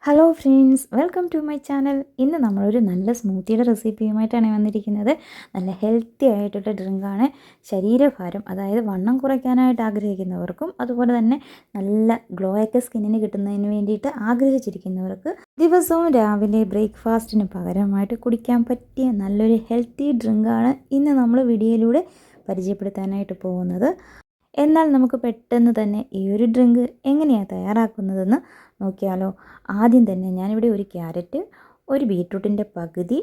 Hello friends, welcome to my channel. ഇന്ന് നമ്മളൊരു നല്ല സ്മൂത്തിയുടെ റെസിപ്പിയുമായിട്ടാണ് വന്നിരിക്കുന്നത്. നല്ല ഹെൽത്തി ആയിട്ടുള്ള ഡ്രിങ്കാണ്. ശരീരഭാരം, അതായത് വണ്ണം കുറയ്ക്കാനായിട്ട് ആഗ്രഹിക്കുന്നവർക്കും അതുപോലെ തന്നെ നല്ല ഗ്ലോ ഒക്കെ സ്കിന്നിന് കിട്ടുന്നതിന് വേണ്ടിയിട്ട് ആഗ്രഹിച്ചിരിക്കുന്നവർക്ക് ദിവസവും രാവിലെ ബ്രേക്ക്ഫാസ്റ്റിന് പകരമായിട്ട് കുടിക്കാൻ പറ്റിയ നല്ലൊരു ഹെൽത്തി ഡ്രിങ്കാണ് ഇന്ന് നമ്മൾ വീഡിയോയിലൂടെ പരിചയപ്പെടുത്താനായിട്ട് പോകുന്നത്. എന്നാൽ നമുക്ക് പെട്ടെന്ന് തന്നെ ഈ ഒരു ഡ്രിങ്ക് എങ്ങനെയാണ് തയ്യാറാക്കുന്നതെന്ന് നോക്കിയാലോ. ആദ്യം തന്നെ ഞാനിവിടെ ഒരു ക്യാരറ്റ്, ഒരു ബീറ്റ്റൂട്ടിൻ്റെ പകുതി,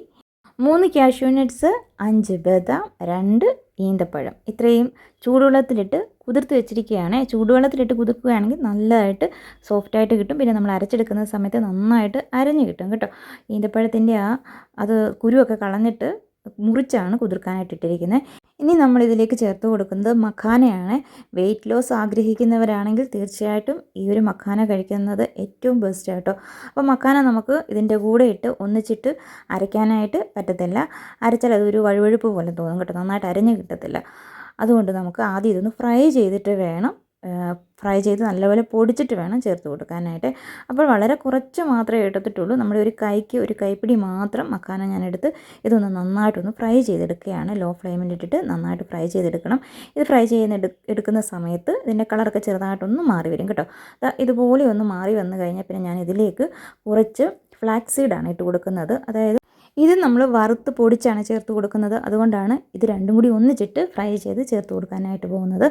3 കാഷ്യൂ നട്ട്സ്, 5 ബദാം, 2 ഈന്തപ്പഴം ഇത്രയും ചൂടുവെള്ളത്തിലിട്ട് കുതിർത്ത് വെച്ചിരിക്കുകയാണ്. ചൂടുവെള്ളത്തിലിട്ട് കുതിർക്കുകയാണെങ്കിൽ നല്ലതായിട്ട് സോഫ്റ്റായിട്ട് കിട്ടും. പിന്നെ നമ്മൾ അരച്ചെടുക്കുന്ന സമയത്ത് നന്നായിട്ട് അരഞ്ഞ് കിട്ടും കേട്ടോ. ഈന്തപ്പഴത്തിൻ്റെ അത് കുരുവൊക്കെ കളഞ്ഞിട്ട് മുറിച്ചാണ് കുതിർക്കാനായിട്ട് ഇട്ടിരിക്കുന്നത്. ഇനി നമ്മളിതിലേക്ക് ചേർത്ത് കൊടുക്കുന്നത് മഖാനയാണ്. വെയിറ്റ് ലോസ് ആഗ്രഹിക്കുന്നവരാണെങ്കിൽ തീർച്ചയായിട്ടും ഈ ഒരു മഖാന കഴിക്കുന്നത് ഏറ്റവും ബെസ്റ്റ് ആട്ടോ. അപ്പോൾ മഖാന നമുക്ക് ഇതിൻ്റെ കൂടെ ഇട്ട് ഒന്നിച്ചിട്ട് അരയ്ക്കാനായിട്ട് പറ്റത്തില്ല. അരച്ചാൽ അതൊരു വഴുവഴുപ്പ് പോലെ തോന്നും കേട്ടോ, നന്നായിട്ട് അരഞ്ഞ് കിട്ടത്തില്ല. അതുകൊണ്ട് നമുക്ക് ആദ്യം ഇതൊന്ന് ഫ്രൈ ചെയ്തിട്ട് വേണം, ഫ്രൈ ചെയ്ത് നല്ലപോലെ പൊടിച്ചിട്ട് വേണം ചേർത്ത് കൊടുക്കാനായിട്ട്. അപ്പോൾ വളരെ കുറച്ച് മാത്രമേ എടുത്തിട്ടുള്ളൂ. നമ്മുടെ ഒരു കൈക്ക് ഒരു കൈപ്പിടി മാത്രം മഖാന ഞാനെടുത്ത് ഇതൊന്ന് നന്നായിട്ടൊന്ന് ഫ്രൈ ചെയ്തെടുക്കുകയാണ്. ലോ ഫ്ലെയിമിലിട്ടിട്ട് നന്നായിട്ട് ഫ്രൈ ചെയ്തെടുക്കണം. ഇത് ഫ്രൈ എടുക്കുന്ന സമയത്ത് ഇതിൻ്റെ കളറൊക്കെ ചെറുതായിട്ടൊന്ന് മാറി വരും കേട്ടോ. ഇതുപോലെ ഒന്ന് മാറി വന്നു കഴിഞ്ഞാൽ പിന്നെ ഞാൻ ഇതിലേക്ക് കുറച്ച് ഫ്ലാക്സ് സീഡാണ് ഇട്ട് കൊടുക്കുന്നത്. അതായത് ഇത് നമ്മൾ വറുത്ത് പൊടിച്ചാണ് ചേർത്ത് കൊടുക്കുന്നത്. അതുകൊണ്ടാണ് ഇത് രണ്ടും കൂടി ഒന്നിച്ചിട്ട് ഫ്രൈ ചെയ്ത് ചേർത്ത് കൊടുക്കാനായിട്ട് പോകുന്നത്.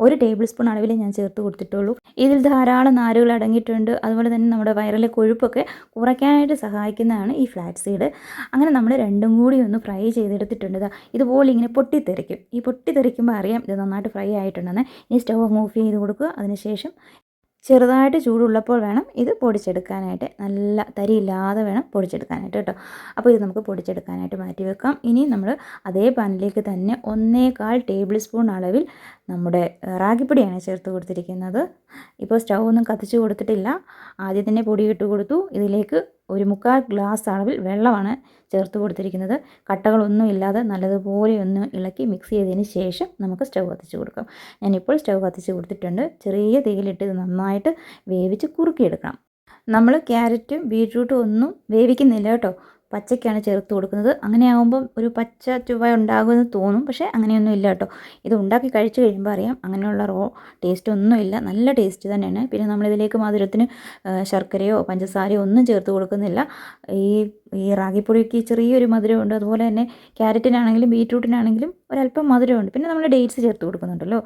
1 ടേബിൾ സ്പൂൺ അളവിൽ ഞാൻ ചേർത്ത് കൊടുത്തിട്ടുള്ളൂ. ഇതിൽ ധാരാളം നാരുകൾ അടങ്ങിയിട്ടുണ്ട്. അതുപോലെ തന്നെ നമ്മുടെ വയറിലെ കൊഴുപ്പൊക്കെ കുറയ്ക്കാനായിട്ട് സഹായിക്കുന്നതാണ് ഈ ഫ്ലാക്സ് സീഡ്. അങ്ങനെ നമ്മൾ രണ്ടും കൂടി ഒന്ന് ഫ്രൈ ചെയ്തെടുത്തിട്ടുണ്ട്. ഇതുപോലെ ഇങ്ങനെ പൊട്ടിത്തെറിക്കും. ഈ പൊട്ടിത്തെറിക്കുമ്പോൾ അറിയാം ഇത് നന്നായിട്ട് ഫ്രൈ ആയിട്ടുണ്ടെന്ന്. ഇനി സ്റ്റവ് ഓഫ് ചെയ്ത് കൊടുക്കുക. അതിനുശേഷം ചെറുതായിട്ട് ചൂടുള്ളപ്പോൾ വേണം ഇത് പൊടിച്ചെടുക്കാനായിട്ട്. നല്ല തരിയില്ലാതെ വേണം പൊടിച്ചെടുക്കാനായിട്ട് കേട്ടോ. അപ്പോൾ ഇത് നമുക്ക് പൊടിച്ചെടുക്കാനായിട്ട് മാറ്റി വെക്കാം. ഇനി നമ്മൾ അതേ പാനിലേക്ക് തന്നെ 1.25 ടേബിൾ സ്പൂൺ അളവിൽ നമ്മുടെ റാഗിപ്പൊടിയാണ് ചേർത്ത് കൊടുത്തിരിക്കുന്നത്. ഇപ്പോൾ സ്റ്റൗ ഒന്നും കത്തിച്ച് കൊടുത്തിട്ടില്ല. ആദ്യം തന്നെ പൊടി ഇട്ട് കൊടുത്തു. ഇതിലേക്ക് 1/4 ഗ്ലാസ് അളവിൽ വെള്ളമാണ് ചേർത്ത് കൊടുത്തിരിക്കുന്നത്. കട്ടകളൊന്നും ഇല്ലാതെ നല്ലതുപോലെ ഒന്ന് ഇളക്കി മിക്സ് ചെയ്തതിന് ശേഷം നമുക്ക് സ്റ്റൗ കത്തിച്ച് കൊടുക്കാം. ഞാനിപ്പോൾ സ്റ്റൗ കത്തിച്ച് കൊടുത്തിട്ടുണ്ട്. ചെറിയ തീയിലിട്ട് ഇത് നന്നായിട്ട് വേവിച്ച് കുറുക്കിയെടുക്കണം. നമ്മൾ ക്യാരറ്റും ബീറ്റ്റൂട്ടും ഒന്നും വേവിക്കുന്നില്ല കേട്ടോ, പച്ചയ്ക്കാണ് ചേർത്ത് കൊടുക്കുന്നത്. അങ്ങനെ ആകുമ്പം ഒരു പച്ച ചുവ ഉണ്ടാകുമെന്ന് തോന്നും, പക്ഷേ അങ്ങനെയൊന്നും ഇല്ല കേട്ടോ. ഇത് ഉണ്ടാക്കി കഴിച്ച് കഴിയുമ്പോൾ അറിയാം അങ്ങനെയുള്ള ടേസ്റ്റ് ഒന്നുമില്ല, നല്ല ടേസ്റ്റ് തന്നെയാണ്. പിന്നെ നമ്മളിതിലേക്ക് മധുരത്തിന് ശർക്കരയോ പഞ്ചസാരയോ ഒന്നും ചേർത്ത് കൊടുക്കുന്നില്ല. ഈ റാഗിപ്പൊടിക്ക് ചെറിയൊരു മധുരമുണ്ട്. അതുപോലെ തന്നെ ക്യാരറ്റിനാണെങ്കിലും ബീറ്റ്റൂട്ടിനാണെങ്കിലും ഒരല്പം മധുരമുണ്ട്. പിന്നെ നമ്മൾ ഡേറ്റ്സ് ചേർത്ത് കൊടുക്കുന്നുണ്ടല്ലോ,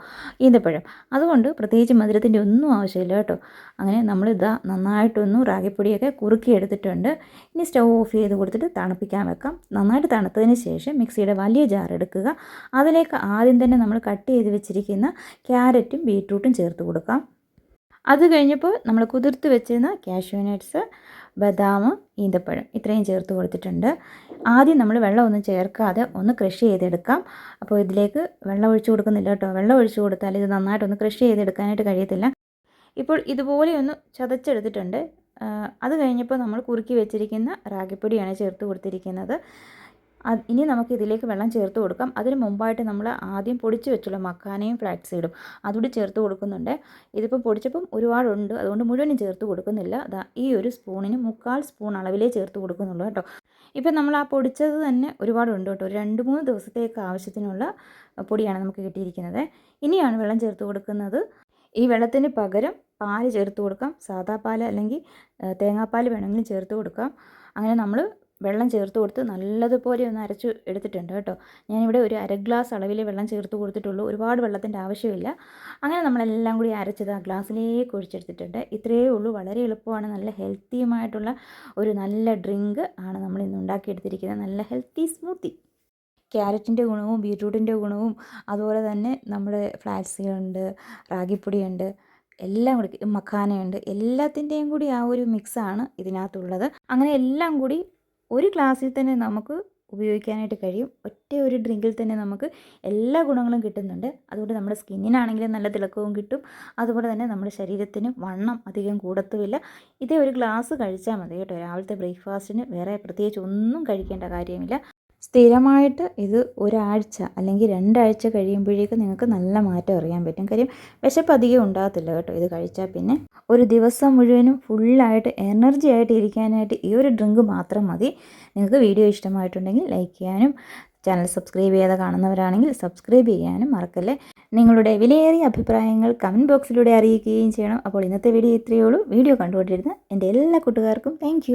ഈന്തപ്പഴം, അതുകൊണ്ട് പ്രത്യേകിച്ച് മധുരത്തിൻ്റെ ഒന്നും ആവശ്യമില്ല കേട്ടോ. അങ്ങനെ നമ്മളിതാ നന്നായിട്ടൊന്ന് റാഗിപ്പൊടിയൊക്കെ കുറുക്കി എടുത്തിട്ടുണ്ട്. ഇനി സ്റ്റൗ ഓഫ് ചെയ്ത് കൊടുത്തിട്ട് തണുപ്പിക്കാൻ വെക്കാം. നന്നായിട്ട് തണുത്തതിന് ശേഷം മിക്സിയുടെ വലിയ ജാർ എടുക്കുക. അതിലേക്ക് ആദ്യം തന്നെ നമ്മൾ കട്ട് ചെയ്ത് വെച്ചിരിക്കുന്ന ക്യാരറ്റും ബീറ്റ്റൂട്ടും ചേർത്ത് കൊടുക്കാം. അത് കഴിഞ്ഞപ്പോൾ നമ്മൾ കുതിർത്ത് വെച്ചിരുന്ന കാഷ്യൂ നട്ട്സ്, ബദാം, ഈന്തപ്പഴം ഇത്രയും ചേർത്ത് കൊടുത്തിട്ടുണ്ട്. ആദ്യം നമ്മൾ വെള്ളമൊന്നും ചേർക്കാതെ ഒന്ന് ക്രഷ് ചെയ്തെടുക്കാം. അപ്പോൾ ഇതിലേക്ക് വെള്ളം ഒഴിച്ച് കൊടുക്കുന്നില്ല കേട്ടോ. വെള്ളം ഒഴിച്ച് കൊടുത്താൽ ഇത് നന്നായിട്ടൊന്ന് ക്രഷ് ചെയ്തെടുക്കാനായിട്ട് കഴിയത്തില്ല. ഇപ്പോൾ ഇതുപോലെ ഒന്ന് ചതച്ചെടുത്തിട്ടുണ്ട്. അത് കഴിഞ്ഞപ്പോൾ നമ്മൾ കുറുക്കി വെച്ചിരിക്കുന്ന റാഗിപ്പൊടിയാണ് ചേർത്ത് കൊടുത്തിരിക്കുന്നത്. ഇനി നമുക്ക് ഇതിലേക്ക് വെള്ളം ചേർത്ത് കൊടുക്കാം. അതിന് മുമ്പായിട്ട് നമ്മൾ ആദ്യം പൊടിച്ച് വെച്ചുള്ള മഖാനയും ഫ്ലാക്സ് സീഡും അതുകൂടി ചേർത്ത് കൊടുക്കുന്നുണ്ട്. ഇതിപ്പോൾ പൊടിച്ചപ്പം ഒരുപാടുണ്ട്, അതുകൊണ്ട് മുഴുവനും ചേർത്ത് കൊടുക്കുന്നില്ല. ഈ ഒരു സ്പൂണിന് 1/4 സ്പൂൺ അളവിലേ ചേർത്ത് കൊടുക്കുന്നുള്ളൂ കേട്ടോ. ഇപ്പം നമ്മൾ ആ പൊടിച്ചത് തന്നെ ഒരുപാടുണ്ട് കേട്ടോ. 2-3 ദിവസത്തേക്ക് ആവശ്യത്തിനുള്ള പൊടിയാണ് നമുക്ക് കിട്ടിയിരിക്കുന്നത്. ഇനിയാണ് വെള്ളം ചേർത്ത് കൊടുക്കുന്നത്. ഈ വെള്ളത്തിന് പകരം പാല് ചേർത്ത് കൊടുക്കാം. സാദാ പാൽ അല്ലെങ്കിൽ തേങ്ങാപ്പാൽ വേണമെങ്കിലും ചേർത്ത് കൊടുക്കാം. അങ്ങനെ നമ്മൾ വെള്ളം ചേർത്ത് കൊടുത്ത് നല്ലതുപോലെ ഒന്ന് അരച്ച് എടുത്തിട്ടുണ്ട് കേട്ടോ. ഞാനിവിടെ ഒരു 1/2 ഗ്ലാസ് അളവിൽ വെള്ളം ചേർത്ത് കൊടുത്തിട്ടുള്ളൂ. ഒരുപാട് വെള്ളത്തിൻ്റെ ആവശ്യമില്ല. അങ്ങനെ നമ്മളെല്ലാം കൂടി അരച്ചത് ആ ഗ്ലാസ്സിലേക്ക് ഒഴിച്ചെടുത്തിട്ടുണ്ട്. ഇത്രയേ ഉള്ളൂ. വളരെ എളുപ്പമാണ്. നല്ല ഹെൽത്തിയുമായിട്ടുള്ള ഒരു നല്ല ഡ്രിങ്ക് ആണ് നമ്മൾ ഇന്ന് ഉണ്ടാക്കിയെടുത്തിരിക്കുന്നത്. നല്ല ഹെൽത്തി സ്മൂത്തി. ക്യാരറ്റിൻ്റെ ഗുണവും ബീറ്റ്റൂട്ടിൻ്റെ ഗുണവും അതുപോലെ തന്നെ നമ്മുടെ ഫ്ലാക്സീഡുണ്ട്, റാഗിപ്പൊടിയുണ്ട്, എല്ലാം കൂടി മഖാനയുണ്ട്, എല്ലാത്തിൻ്റെയും കൂടി ആ ഒരു മിക്സാണ് ഇതിനകത്തുള്ളത്. അങ്ങനെ എല്ലാം കൂടി ഒരു ഗ്ലാസ്സിൽ തന്നെ നമുക്ക് ഉപയോഗിക്കാനായിട്ട് കഴിയും. ഒറ്റ ഒരു ഡ്രിങ്കിൽ തന്നെ നമുക്ക് എല്ലാ ഗുണങ്ങളും കിട്ടുന്നുണ്ട്. അതുകൊണ്ട് നമ്മുടെ സ്കിന്നിനാണെങ്കിലും നല്ല തിളക്കവും കിട്ടും. അതുപോലെ തന്നെ നമ്മുടെ ശരീരത്തിന് വണ്ണം അധികം കൂടത്തുമില്ല. ഇതേ ഒരു ഗ്ലാസ് കഴിച്ചാൽ മതി കേട്ടോ. രാവിലത്തെ ബ്രേക്ക്ഫാസ്റ്റിന് വേറെ പ്രത്യേകിച്ച് ഒന്നും കഴിക്കേണ്ട കാര്യമില്ല. സ്ഥിരമായിട്ട് ഇത് ഒരാഴ്ച അല്ലെങ്കിൽ 2 ആഴ്ച കഴിയുമ്പോഴേക്കും നിങ്ങൾക്ക് നല്ല മാറ്റം അറിയാൻ പറ്റും. കാര്യം വിശപ്പ് അധികം ഉണ്ടാകത്തില്ല കേട്ടോ ഇത് കഴിച്ചാൽ. പിന്നെ ഒരു ദിവസം മുഴുവനും ഫുള്ളായിട്ട് എനർജി ആയിട്ട് ഇരിക്കാനായിട്ട് ഈ ഒരു ഡ്രിങ്ക് മാത്രം മതി. നിങ്ങൾക്ക് വീഡിയോ ഇഷ്ടമായിട്ടുണ്ടെങ്കിൽ ലൈക്ക് ചെയ്യാനും ചാനൽ സബ്സ്ക്രൈബ് ചെയ്യാതെ കാണുന്നവരാണെങ്കിൽ സബ്സ്ക്രൈബ് ചെയ്യാനും മറക്കല്ലേ. നിങ്ങളുടെ വിലയേറിയ അഭിപ്രായങ്ങൾ കമൻറ്റ് ബോക്സിലൂടെ അറിയിക്കുകയും ചെയ്യണം. അപ്പോൾ ഇന്നത്തെ വീഡിയോ ഇത്രയേ ഉള്ളൂ. വീഡിയോ കണ്ടുകൊണ്ടിരുന്ന എൻ്റെ എല്ലാ കൂട്ടുകാർക്കും താങ്ക്